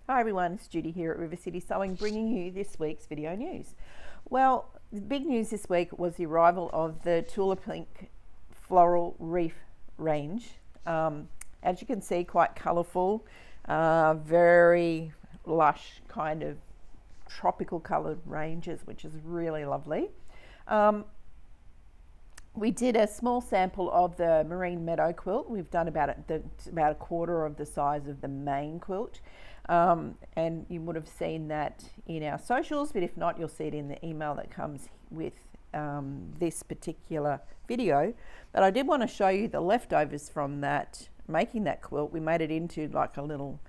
Hi everyone, it's Judy here at River City Sewing, bringing you this week's video news. Well, the big news this week was the arrival of the Tula Pink Floral Reef range. As you can see, quite colourful, very lush kind of tropical coloured ranges, which is really lovely. We did a small sample of the Marine Meadow quilt. We've done about a quarter of the size of the main quilt. And you would have seen that in our socials, but if not, you'll see it in the email that comes with this particular video. But I did want to show you the leftovers from that, making that quilt. We made it into like a little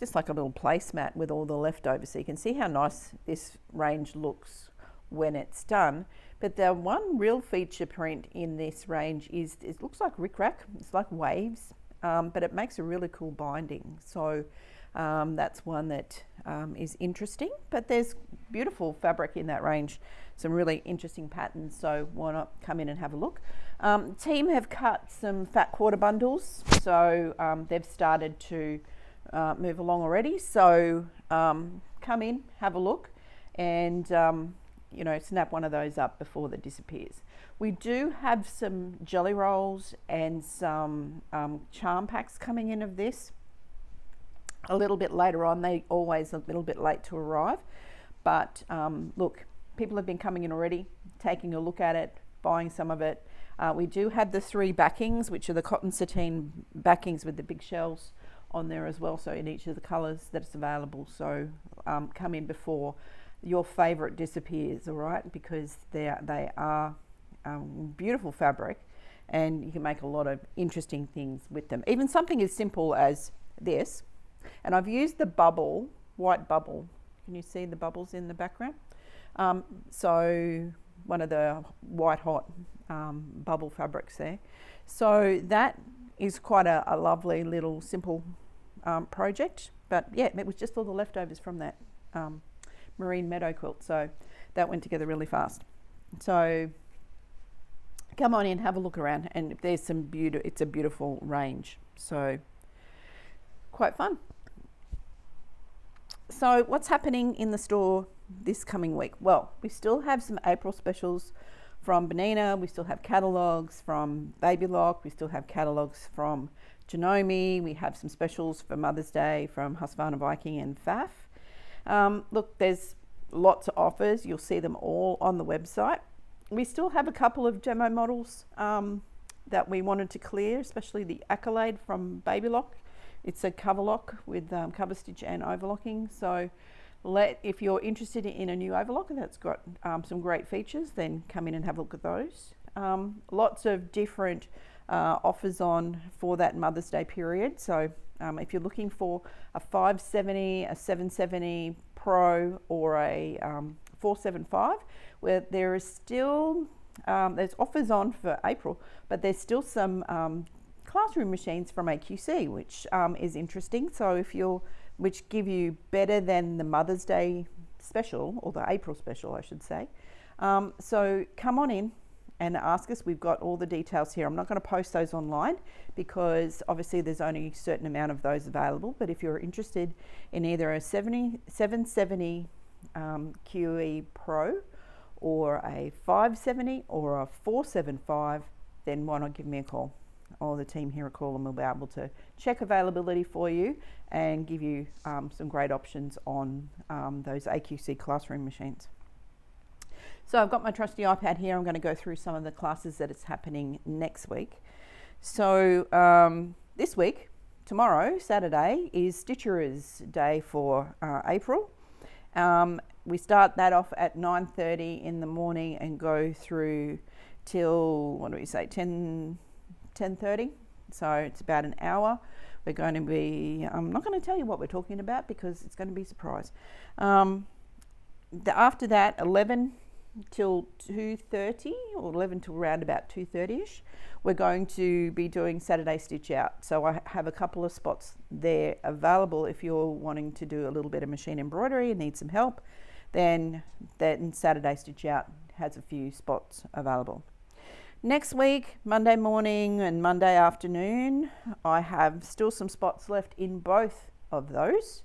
placemat with all the leftovers, so you can see how nice this range looks when it's done. But the one real feature print in this range is, it looks like rickrack, it's like waves, but it makes a really cool binding. So that's one that is interesting, but there's beautiful fabric in that range, some really interesting patterns, so why not come in and have a look. Team have cut some fat quarter bundles, so they've started to move along already, so come in, have a look, and snap one of those up before that disappears. We do have some jelly rolls and some charm packs coming in of this a little bit later on. They always a little bit late to arrive, but look, people have been coming in already, taking a look at it, buying some of it. We do have the 3 backings, which are the cotton sateen backings with the big shells on there as well, so in each of the colours that it's available. So come in before your favourite disappears, all right, because they are beautiful fabric, and you can make a lot of interesting things with them. Even something as simple as this, and I've used the white bubble. Can you see the bubbles in the background? So one of the white hot bubble fabrics there. So that is quite a lovely little simple project, but yeah, it was just all the leftovers from that Marine Meadow quilt, so that went together really fast. So come on in, have a look around, and there's some beauty. It's a beautiful range, so quite fun. So what's happening in the store this coming week? Well, we still have some April specials from Benina. We still have catalogues from Baby Lock. We still have catalogues from Janome. We have some specials for Mother's Day from Husqvarna Viking and Pfaff. Look, there's lots of offers. You'll see them all on the website. We still have a couple of demo models that we wanted to clear, especially the Accolade from Baby Lock. It's a cover lock with cover stitch and overlocking. So if you're interested in a new overlock that's got some great features, then come in and have a look at those. Lots of different offers on for that Mother's Day period. So if you're looking for a 570, a 770 Pro, or a 475, where there is still, there's offers on for April, but there's still some classroom machines from AQC, which is interesting. So which give you better than the Mother's Day special, or the April special, I should say. So come on in and ask us. We've got all the details here. I'm not going to post those online because obviously there's only a certain amount of those available, but if you're interested in either a 770 QE Pro or a 570 or a 475, then why not give me a call, or the team here a call, and we'll be able to check availability for you and give you some great options on those AQC classroom machines. So I've got my trusty iPad here. I'm going to go through some of the classes that is happening next week. So this week, tomorrow, Saturday, is Stitcher's Day for April. We start that off at 9:30 in the morning and go through till, 10:30. So it's about an hour. We're going to be, I'm not going to tell you what we're talking about because it's going to be a surprise. After that, 11 till 2:30, or 11 till around about 2:30ish, we're going to be doing Saturday Stitch Out. So I have a couple of spots there available if you're wanting to do a little bit of machine embroidery and need some help. Then Saturday Stitch Out has a few spots available. Next week, Monday morning and Monday afternoon, I have still some spots left in both of those.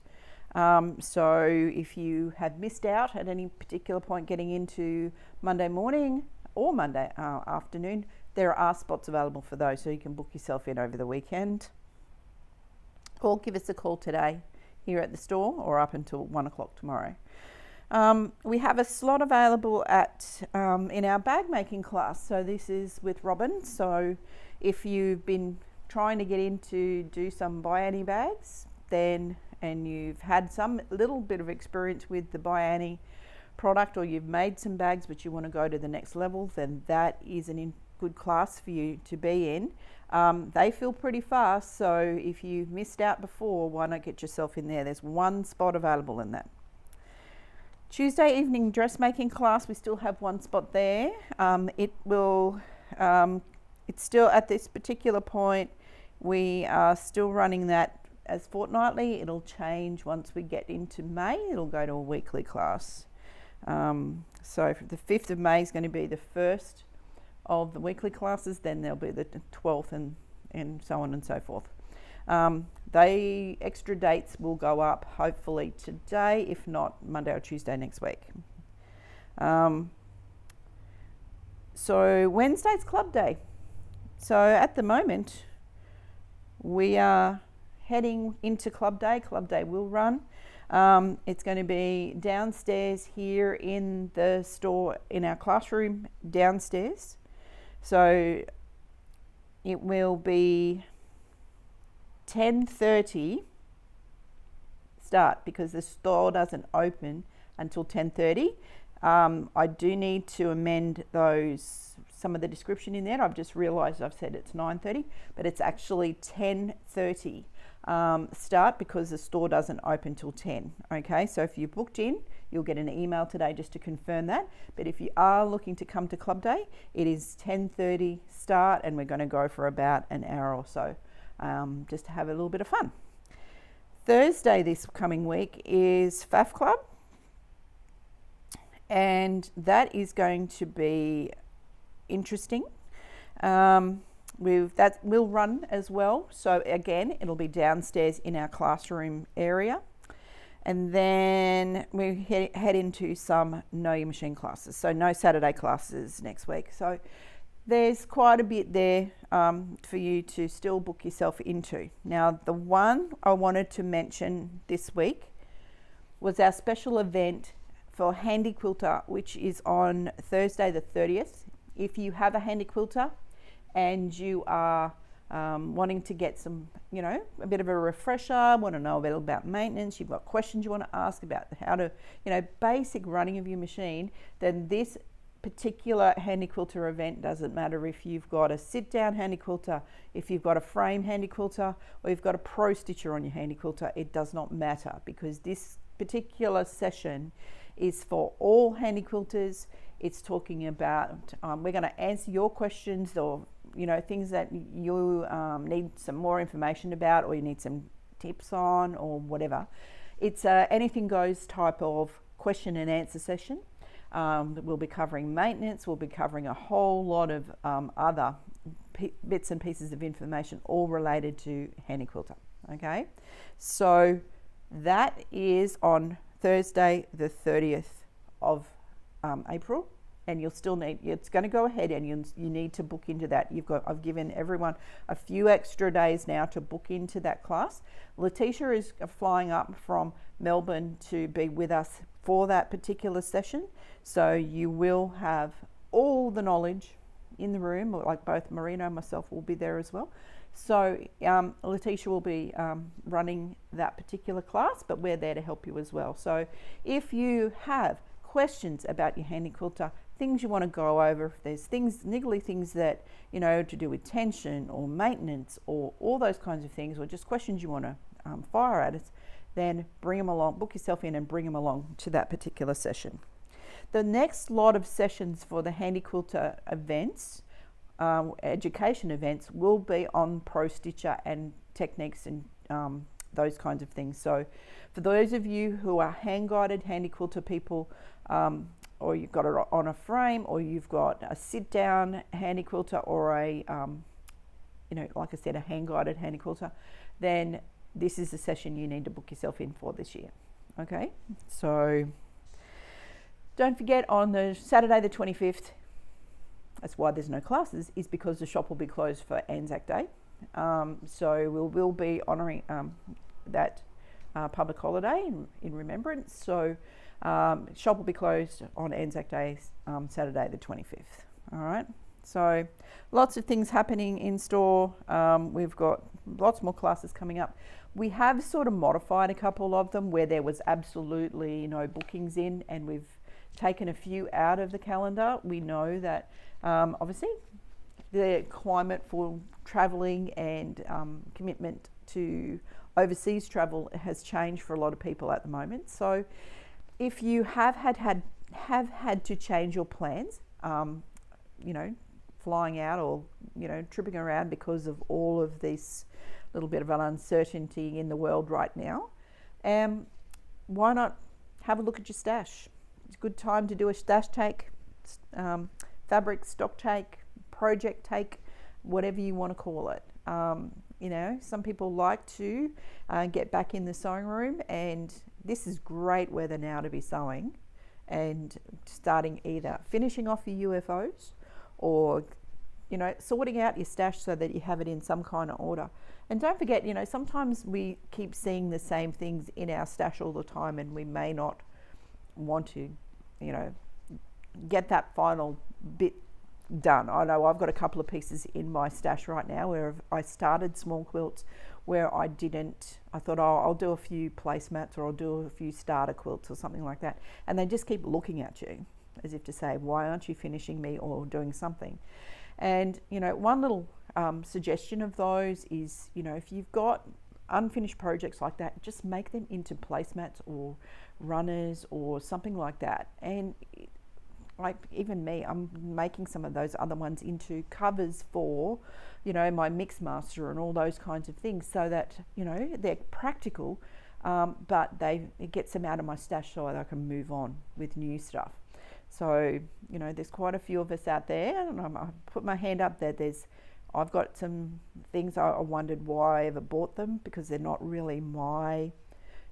So if you have missed out at any particular point getting into Monday morning or Monday afternoon, there are spots available for those, so you can book yourself in over the weekend. Or give us a call today here at the store, or up until 1 o'clock tomorrow. We have a slot available in our bag making class. So this is with Robin. So if you've been trying to get in to do some Biani bags, and you've had some little bit of experience with the Biani product, or you've made some bags but you want to go to the next level, then that is a good class for you to be in. They fill pretty fast, so if you've missed out before, why not get yourself in there? There's one spot available in that. Tuesday evening dressmaking class, we still have one spot there. It's still at this particular point, we are still running that as fortnightly. It'll change once we get into May. It'll go to a weekly class. So the 5th of May is going to be the first of the weekly classes, then there'll be the 12th and so on and so forth. They extra dates will go up hopefully today, if not Monday or Tuesday next week. So Wednesday's club day. So at the moment we are heading into club day. Club day will run. It's going to be downstairs here in the store, in our classroom downstairs. So it will be 10:30 start, because the store doesn't open until 10:30. I do need to amend some of the description in there. I've just realised I've said it's 9:30, but it's actually 10:30 start, because the store doesn't open till 10. Okay, so if you booked in, you'll get an email today just to confirm that. But if you are looking to come to club day, it is 10:30 start, and we're going to go for about an hour or so, just to have a little bit of fun. Thursday this coming week is FAF Club, and that is going to be interesting. That will run as well. So again, it'll be downstairs in our classroom area. And then we head into some Know Your Machine classes. So no Saturday classes next week. So there's quite a bit there for you to still book yourself into. Now, the one I wanted to mention this week was our special event for Handy Quilter, which is on Thursday the 30th. If you have a Handy Quilter and you are wanting to get some, a bit of a refresher, want to know a bit about maintenance, you've got questions you want to ask about how to, basic running of your machine, then this particular Handy Quilter event doesn't matter if you've got a sit-down Handy Quilter, if you've got a frame Handy Quilter, or you've got a Pro Stitcher on your Handy Quilter. It does not matter, because this particular session is for all Handy Quilters. It's talking about, we're going to answer your questions, or things that you need some more information about, or you need some tips on, or whatever. It's a anything goes type of question and answer session. We'll be covering maintenance. We'll be covering a whole lot of other bits and pieces of information, all related to Handy Quilter. Okay, so that is on Thursday the 30th of April. And you'll still it's going to go ahead, and you need to book into that. I've given everyone a few extra days now to book into that class. Letitia is flying up from Melbourne to be with us for that particular session. So you will have all the knowledge in the room, like both Marina and myself will be there as well. So Letitia will be running that particular class, but we're there to help you as well. So if you have questions about your Handy Quilter, things you want to go over, if there's niggly things that, to do with tension or maintenance or all those kinds of things, or just questions you want to fire at us, then bring them along, book yourself in and bring them along to that particular session. The next lot of sessions for the Handy Quilter events, education events, will be on Pro Stitcher and techniques and those kinds of things. So for those of you who are hand-guided Handy Quilter people, or you've got it on a frame, or you've got a sit-down Handy Quilter, or a, like I said, a hand-guided Handy Quilter, then this is the session you need to book yourself in for this year. Okay, so don't forget on the Saturday the 25th, that's why there's no classes, is because the shop will be closed for Anzac Day. So we'll be honouring that public holiday in remembrance. So shop will be closed on Anzac Day, Saturday the 25th. All right. So lots of things happening in store. We've got lots more classes coming up. We have sort of modified a couple of them where there was absolutely no bookings in, and we've taken a few out of the calendar. We know that obviously the climate for travelling and commitment to overseas travel has changed for a lot of people at the moment. So if you have had to change your plans, flying out or tripping around because of all of this little bit of an uncertainty in the world right now, why not have a look at your stash? It's a good time to do a stash take, fabric stock take, project take, whatever you want to call it. Some people like to get back in the sewing room, and this is great weather now to be sewing and starting either finishing off your UFOs or sorting out your stash so that you have it in some kind of order. And don't forget, sometimes we keep seeing the same things in our stash all the time, and we may not want to get that final bit done. I know I've got a couple of pieces in my stash right now where I started small quilts where I thought, I'll do a few placemats or I'll do a few starter quilts or something like that, and they just keep looking at you as if to say, why aren't you finishing me or doing something? And one little suggestion of those is, if you've got unfinished projects like that, just make them into placemats or runners or something like that. And like even me, I'm making some of those other ones into covers for, my Mixmaster and all those kinds of things, so that, they're practical, but it gets them out of my stash so that I can move on with new stuff. So, there's quite a few of us out there, and I put my hand up that I've got some things I wondered why I ever bought them, because they're not really my,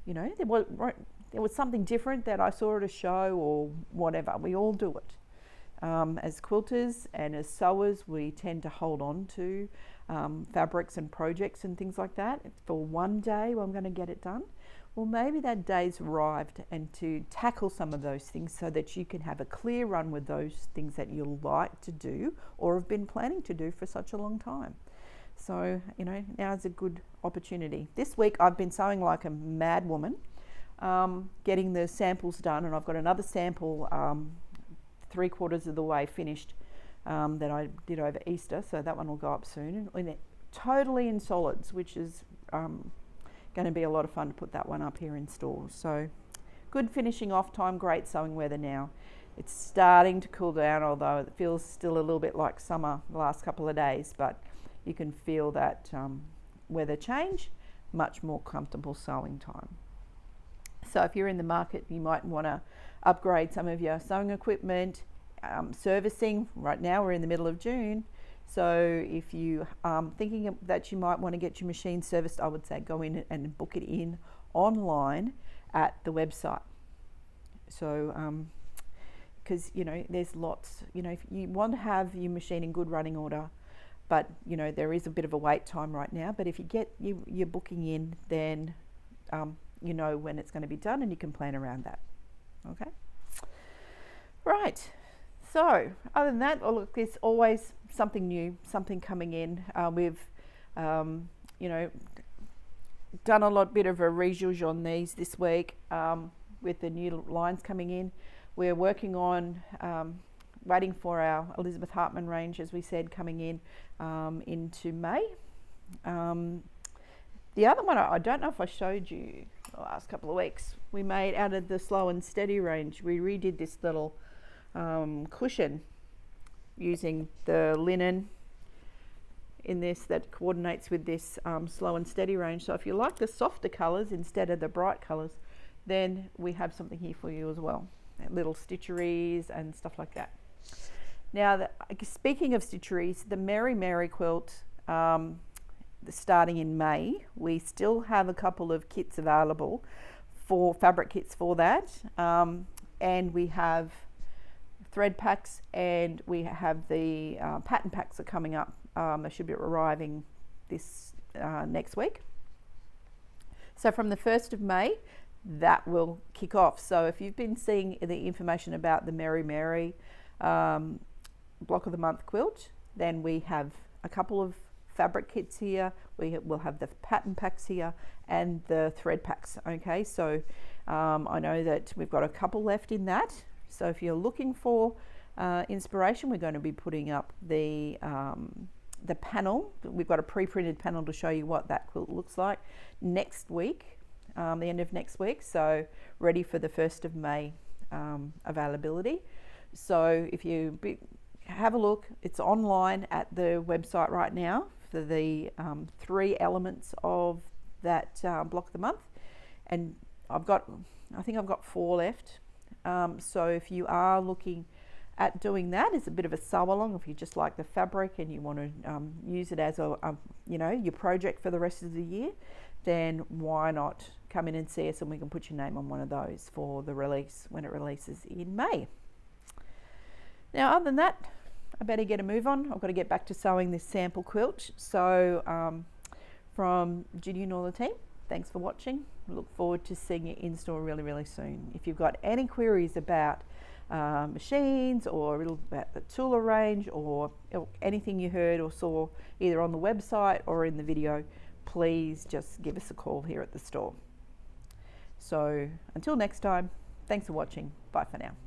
there was something different that I saw at a show or whatever. We all do it. As quilters and as sewers, we tend to hold on to fabrics and projects and things like that. For one day, I'm going to get it done. Well, maybe that day's arrived, and to tackle some of those things so that you can have a clear run with those things that you like to do or have been planning to do for such a long time. So, now's a good opportunity. This week I've been sewing like a mad woman, getting the samples done, and I've got another sample 3/4 of the way finished that I did over Easter, so that one will go up soon. And totally in solids, which is going to be a lot of fun to put that one up here in stores. So good finishing off time, great sewing weather now. It's starting to cool down, although it feels still a little bit like summer the last couple of days, but you can feel that weather change, much more comfortable sewing time. So if you're in the market, you might want to upgrade some of your sewing equipment, servicing. Right now we're in the middle of June, so if you thinking that you might want to get your machine serviced, I would say go in and book it in online at the website. So because there's lots, if you want to have your machine in good running order, but there is a bit of a wait time right now, but if you get your booking in, then when it's going to be done, and you can plan around that. Okay, right. So other than that, look, there's always something new, something coming in. We've done a bit of a rejouge on these this week with the new lines coming in. We're working on waiting for our Elizabeth Hartman range, as we said, coming in into May. The other one, I don't know if I showed you the last couple of weeks, we made out of the Slow and Steady range. We redid this little cushion using the linen in this that coordinates with this Slow and Steady range. So if you like the softer colours instead of the bright colours, then we have something here for you as well. Little stitcheries and stuff like that. Now, speaking of stitcheries, the Mary Mary quilt starting in May. We still have a couple of kits available for fabric kits for that, and we have thread packs, and we have the pattern packs are coming up. They should be arriving this next week. So from the 1st of May, that will kick off. So if you've been seeing the information about the Merry Mary Block of the Month quilt, then we have a couple of fabric kits here. We will have the pattern packs here and the thread packs. Okay, so I know that we've got a couple left in that. So if you're looking for inspiration, we're going to be putting up the panel. We've got a pre-printed panel to show you what that quilt looks like next week, the end of next week. So ready for the 1st of May availability. So if you have a look, it's online at the website right now for the 3 elements of that block of the month, and I think I've got 4 left. So if you are looking at doing that, it's a bit of a sew along. If you just like the fabric and you want to use it as your project for the rest of the year, then why not come in and see us, and we can put your name on one of those for the release when it releases in May. Now, other than that, I better get a move on. I've got to get back to sewing this sample quilt. So from Judy and all the team, thanks for watching. Look forward to seeing you in store really, really soon. If you've got any queries about machines or a little about the Tula range or anything you heard or saw either on the website or in the video, please just give us a call here at the store. So until next time, thanks for watching. Bye for now.